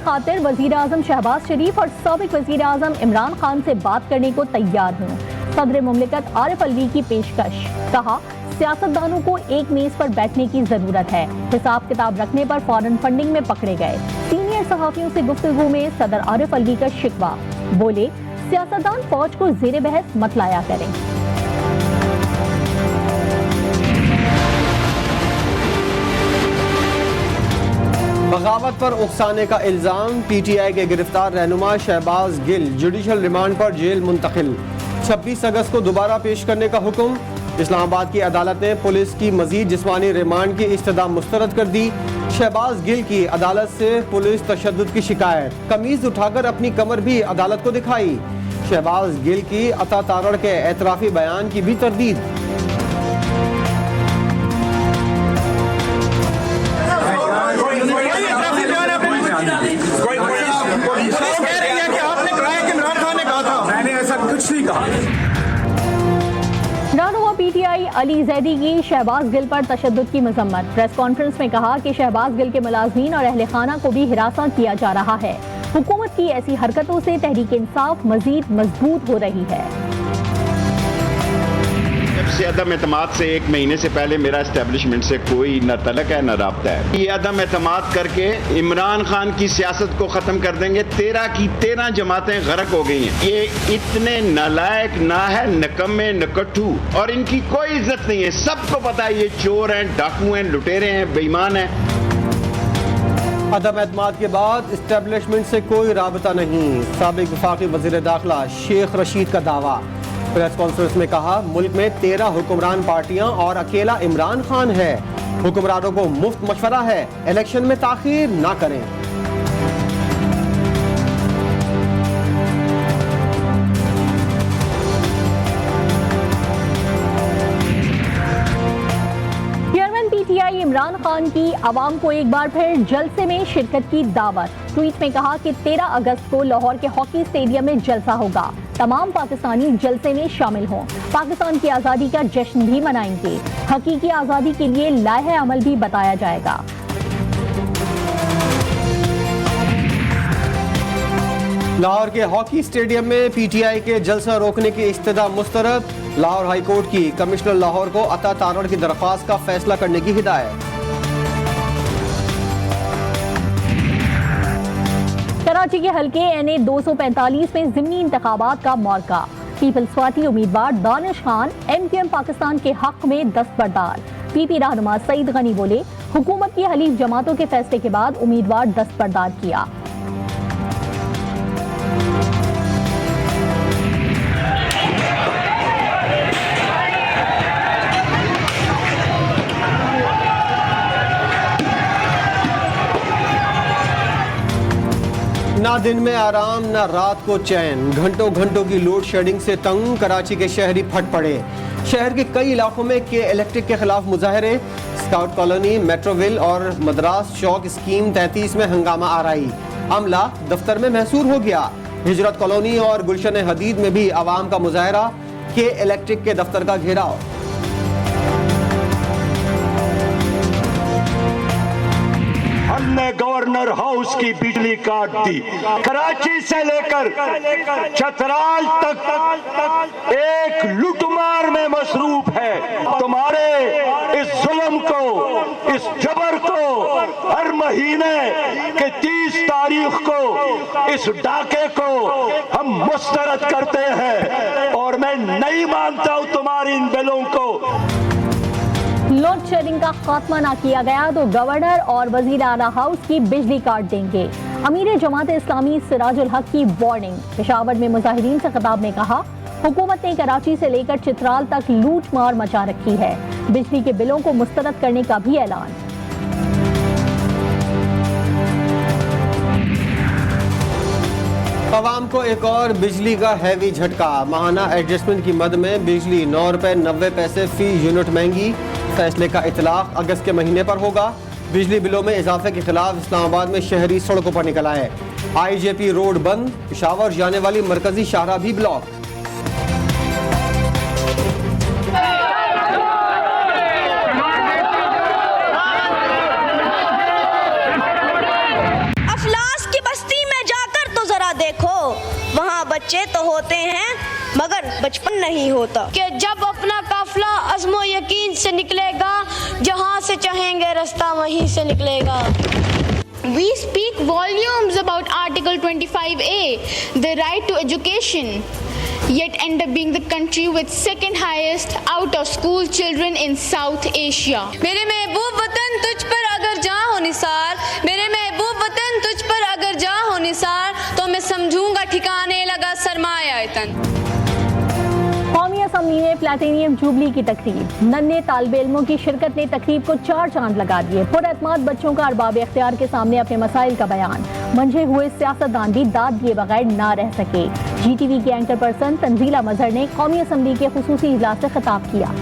खातिर वजीर आजम शहबाज शरीफ और साबिक वजीर आजम इमरान खान से बात करने को तैयार हूँ। सदर मुमलिकत आरिफ अलवी की पेशकश। कहा, सियासतदानों को एक मेज पर बैठने की जरूरत है। हिसाब किताब रखने पर फौरन फंडिंग में पकड़े गए। सीनियर सहाफियों से गुफ्तगू में सदर आरिफ अलवी का शिकवा। बोले, सियासतदान फौज को जेर बहस मत लाया करें। बगावत पर उकसाने का इल्जाम। PTI के गिरफ्तार रहनुमा शहबाज गिल जुडिशल रिमांड पर जेल मुंतकिल। 26 अगस्त को दोबारा पेश करने का हुक्म। इस्लामाबाद की अदालत ने पुलिस की मजीद जिस्मानी रिमांड की इस्तदा मुस्तरद कर दी। शहबाज गिल की अदालत से पुलिस तशद्दुद की शिकायत। कमीज उठाकर अपनी कमर भी अदालत को दिखाई। शहबाज गिल की अता तारड़ के एतराफी बयान की भी तरदीद। रहनुमा PTI अली जैदी की शहबाज गिल पर तशद्दुद की मजम्मत। प्रेस कॉन्फ्रेंस में कहा कि शहबाज गिल के मुलाजमीन और अहले खाना को भी हिरासा किया जा रहा है। हुकूमत की ऐसी हरकतों से तहरीक इंसाफ मजीद मजबूत हो रही है। से अदम एतमाद से 1 महीने से पहले मेरा एस्टेब्लिशमेंट से कोई न तलक है न राब्ता है। ये अदम एतमाद करके इमरान खान की सियासत को खत्म कर देंगे। 13 की 13 जमातें गरक हो गई हैं। ये इतने नालायक ना है, नकम्मे नकट्ठू, और इनकी कोई इज्जत नहीं है। सबको पता है ये चोर हैं, डाकू हैं, लुटेरे हैं, बेईमान हैं। अदम एतमाद के बाद एस्टेब्लिशमेंट से कोई राबता नहीं। साबिक वफाकी वज़ीर दाखिला शेख रशीद का दावा। प्रेस कॉन्फ्रेंस में कहा, मुल्क में 13 हुक्मरान पार्टियां और अकेला इमरान खान है। हुक्मरानों को मुफ्त मशवरा है, इलेक्शन में ताखीर ना करें। चेयरमैन PTI इमरान खान की अवाम को एक बार फिर जलसे में शिरकत की दावत। ट्वीट में कहा कि 13 अगस्त को लाहौर के हॉकी स्टेडियम में जलसा होगा। तमाम पाकिस्तानी जलसे में शामिल हों। पाकिस्तान की आज़ादी का जश्न भी मनाएंगे। हकीकी आज़ादी के लिए लाहे अमल भी बताया जाएगा। लाहौर के हॉकी स्टेडियम में PTI के जलसा रोकने की इस्तदा मुस्तरद। लाहौर हाई कोर्ट की कमिश्नर लाहौर को अता तारड़ की दरख्वास्त का फैसला करने की हिदायत। कराची के हल्के NA 245 में ज़िमनी इंतखाबात का मौका। पीपल्स पार्टी उम्मीदवार दानिश खान MQM पाकिस्तान के हक में दस्तबरदार। PP रहनुमा सईद गनी बोले, हुकूमत की हलीफ जमातों के फैसले के बाद उम्मीदवार दस्तबरदार किया। ना दिन में आराम ना रात को चैन। घंटों घंटों की लोड शेडिंग से तंग कराची के शहरी फट पड़े। शहर के कई इलाकों में के इलेक्ट्रिक के खिलाफ मुजाहरे। स्काउट कॉलोनी, मेट्रोविल और मद्रास चौक स्कीम 33 में हंगामा आराई। अमला दफ्तर में महसूर हो गया। हिजरत कॉलोनी और गुलशन हदीद में भी आवाम का मुजाहरा। के इलेक्ट्रिक के दफ्तर का घेराव। हमने गवर्नर हाउस की बिजली काट दी। कराची से लेकर चतराल तक एक लूटमार में मसरूफ है। तुम्हारे इस जुल्म को, इस जबर को हर महीने के 30 तारीख को इस डाके को हम मुस्तरद करते हैं और मैं नहीं मानता हूं तुम्हारी इन बिलों को। लोड शेडिंग का खात्मा ना किया गया तो गवर्नर और वजीर आला हाउस की बिजली काट देंगे। अमीर जमात इस्लामी सिराजुल हक की वार्निंग। पेशावर में मुजाहिरीन से खिताब में कहा, हुकूमत ने कराची से लेकर चित्राल तक लूट मार मचा रखी है। बिजली के बिलों को मुस्तरद करने का भी ऐलान। अवाम को एक और बिजली का हैवी झटका। माहाना एडजस्टमेंट की मद में बिजली 9 रुपए 90 पैसे फी यूनिट महंगी। फैसले का इतलाक अगस्त के महीने पर होगा। बिजली बिलों में इजाफे के खिलाफ इस्लामाबाद में शहरी सड़कों पर निकल आए। IJP रोड बंद। पेशावर जाने वाली मरकजी शाहराह भी ब्लॉक। अफलास की बस्ती होते हैं मगर बचपन नहीं होता। कि जब अपना काफिला अज़्म यकीन से निकलेगा, जहाँ से चाहेंगे रास्ता वहीं से निकलेगा। We speak volumes about Article 25A, the right to education, yet end up being the country with second highest out of school children in South Asia. मेरे महबूब वतन तुझ पर अगर जा हो निसार, मेरे महबूब वतन तुझ पर अगर जा हो निसार, तो मैं समझूंगा ठिकाने लगा सरमाया तन। कौमी असम्बली में प्लेटिनियम जुबली की तकरीब, नन्हे तालिबे इल्मों की शिरकत ने तकरीब को 4 चांद लगा दिए। पुरअतमाद बच्चों का अरबाब इख्तियार के सामने अपने मसाइल का बयान, मंझे हुए सियासतदान भी दाद दिए बगैर ना रह सके। GTV की एंकर पर्सन तंजीला मजहर ने कौमी असम्बली के खुसूसी इजलास से खिताब किया।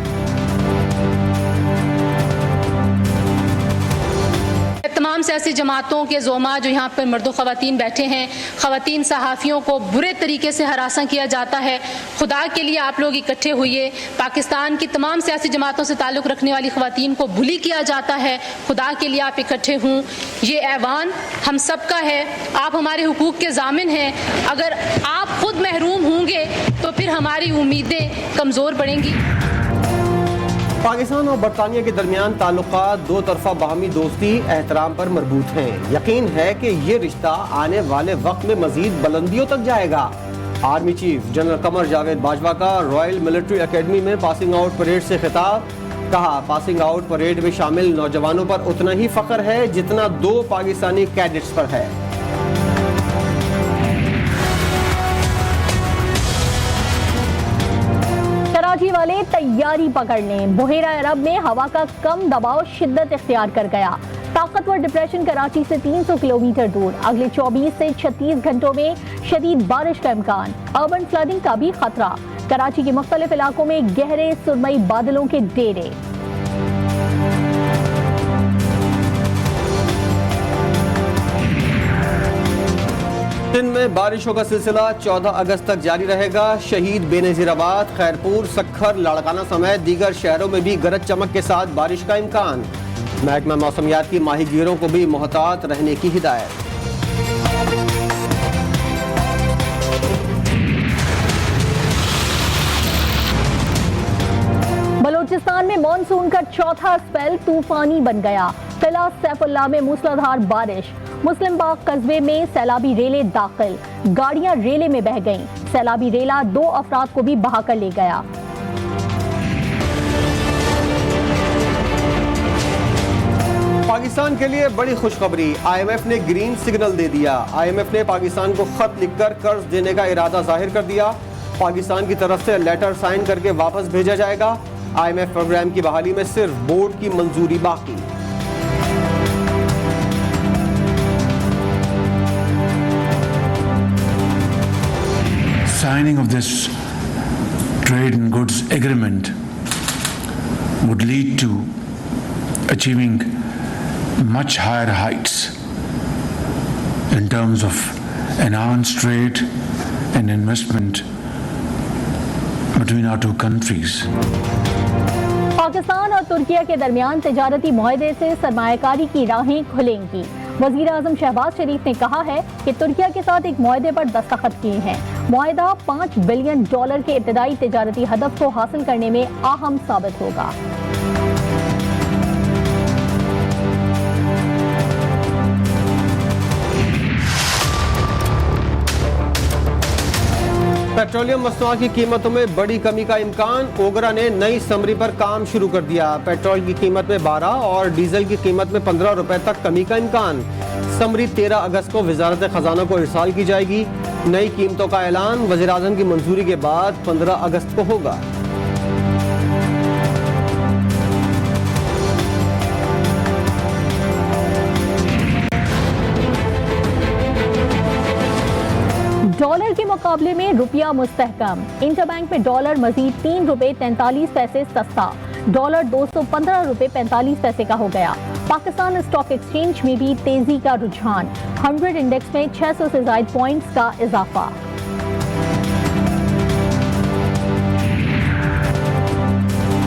तमाम सियासी जमातों के ज़ोमा जो यहाँ पर मर्द ख़वातीन बैठे हैं, ख़वातीन सहाफ़ियों को बुरे तरीके से हरासा किया जाता है। खुदा के लिए आप लोग इकट्ठे हुए। पाकिस्तान की तमाम सियासी जमातों से ताल्लुक़ रखने वाली ख़वातीन को बुली किया जाता है। खुदा के लिए आप इकट्ठे हों। ये ऐवान हम सब का है। आप हमारे हुकूक के ज़ामिन हैं। अगर आप खुद महरूम होंगे तो फिर हमारी उम्मीदें कमज़ोर पड़ेंगी। पाकिस्तान और बरतानिया के दरमियान ताल्लुकात दो तरफा बाहमी दोस्ती एहतराम पर मरबूत हैं। यकीन है कि ये रिश्ता आने वाले वक्त में मजीद बुलंदियों तक जाएगा। Army chief general Qamar Javed Bajwa का रॉयल मिलिट्री एकेडमी में पासिंग आउट परेड से खिताब, कहा पासिंग आउट परेड में शामिल नौजवानों पर उतना ही फख्र है जितना 2 पाकिस्तानी कैडेट्स पर है। कराची वाले तैयारी पकड़ लें, बुहेरा अरब में हवा का कम दबाव शिद्दत इख्तियार कर गया। ताकतवर डिप्रेशन कराची से 300 किलोमीटर दूर, अगले 24 से 36 घंटों में शदीद बारिश का इम्कान, अर्बन फ्लडिंग का भी खतरा। कराची के मुख्तलिफ इलाकों में गहरे सुरमई बादलों के डेरे। दिन में बारिशों का सिलसिला 14 अगस्त तक जारी रहेगा। शहीद बेनजीराबाद, खैरपुर, सखर, लाड़काना समेत दीगर शहरों में भी गरज चमक के साथ बारिश का इम्कान। महकमा मौसमियात की माहीगीरों को भी मोहतात रहने की हिदायत। बलूचिस्तान में मॉनसून का चौथा स्पेल तूफानी बन गया। किला सैफुल्लाह में मूसलाधार बारिश, मुस्लिम बाग कस्बे में सैलाबी रेलें दाखिल, गाड़ियां रेले में बह गईं। सैलाबी रेला 2 अफराद को भी बहाकर ले गया। पाकिस्तान के लिए बड़ी खुशखबरी, IMF ने ग्रीन सिग्नल दे दिया। IMF ने पाकिस्तान को खत लिखकर कर्ज देने का इरादा जाहिर कर दिया। पाकिस्तान की तरफ से लेटर साइन करके वापस भेजा जाएगा। IMF प्रोग्राम की बहाली में सिर्फ बोर्ड की मंजूरी बाकी। Signing of this trade and goods agreement would lead to achieving much higher heights in terms of enhanced trade and investment between our two countries. Pakistan और तुर्किया के दरमियान तिजारती मुआहदे से सरमायाकारी की राहें खुलेंगी। वज़ीर आज़म शहबाज शरीफ ने कहा है कि तुर्किया के साथ एक मुआहदे पर दस्तखत किए हैं। मुआहदा $5 बिलियन के इब्तदाई तिजारती हदफ को हासिल करने में अहम साबित होगा। पेट्रोलियम मसनूआत की कीमतों में बड़ी कमी का इम्कान, ओगरा ने नई समरी पर काम शुरू कर दिया। पेट्रोल की कीमत में 12 और डीजल की कीमत में 15 रुपए तक कमी का इम्कान। समरी 13 अगस्त को वजारत खजाना को इरसाल की जाएगी। नई कीमतों का ऐलान वज़ीर आज़म की मंजूरी के बाद 15 अगस्त को होगा। डॉलर के मुकाबले में रुपया मुस्तहकम, इंटरबैंक में डॉलर मजीद ₹3.43 सस्ता, डॉलर $215.45 का हो गया। पाकिस्तान स्टॉक एक्सचेंज में भी तेजी का रुझान, 100 इंडेक्स में 600 से ज्यादा पॉइंट्स का इजाफा।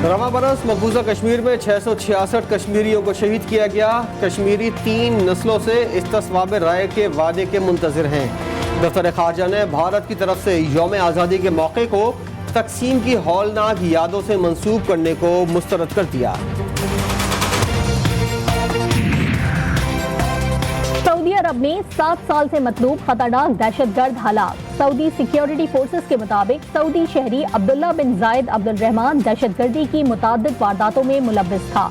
रवा बरस मकबूजा कश्मीर में 666 कश्मीरियों को शहीद किया गया। कश्मीरी 3 नस्लों से इस्तिस्वाब राय के वादे के मुंतजिर हैं। दफ्तर खारजा ने भारत की तरफ से यौम आज़ादी के मौके को तकसीम की हौलनाक यादों से मंसूब करने को मुस्तरद कर दिया। सऊदी अरब में 7 साल से मतलूब खतरनाक दहशतगर्द हालात। सऊदी सिक्योरिटी फोर्सेस के मुताबिक सऊदी शहरी अब्दुल्ला बिन जायद अब्दुल रहमान दहशतगर्दी की मुताद्दिद वारदातों में मुलव्विस था।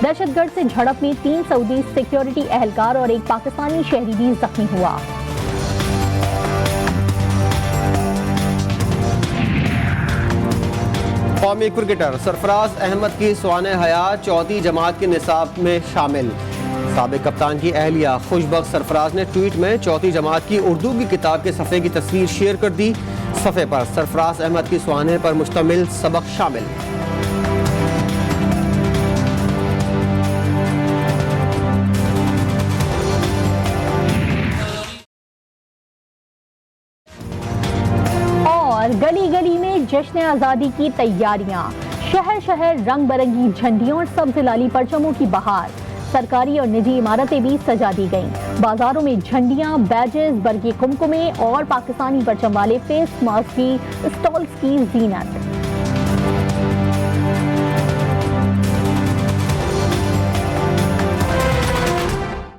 दहशतगर्द से झड़प में 3 सऊदी सिक्योरिटी एहलकार और एक पाकिस्तानी शहरी भी जख्मी हुआ। कौमी क्रिकेटर सरफराज अहमद की स्वाने हयात चौथी जमात के निसाब में शामिल। साबिक कप्तान की अहलिया खुशबख्त सरफराज ने ट्वीट में चौथी जमात की उर्दू की किताब के सफ़े की तस्वीर शेयर कर दी। सफ़े पर सरफराज अहमद की स्वाने पर मुश्तमिल सबक शामिल। और गली गली में जश्न आज़ादी की तैयारियां, शहर शहर रंग बिरंगी झंडियों और सब्ज़ लाली परचमों की बहार। सरकारी और निजी इमारतें भी सजा दी गईं। बाजारों में झंडियां, बैजेस, बरगे कुमकुमे और पाकिस्तानी परचम वाले फेस मास्क की स्टॉल्स की जीनत।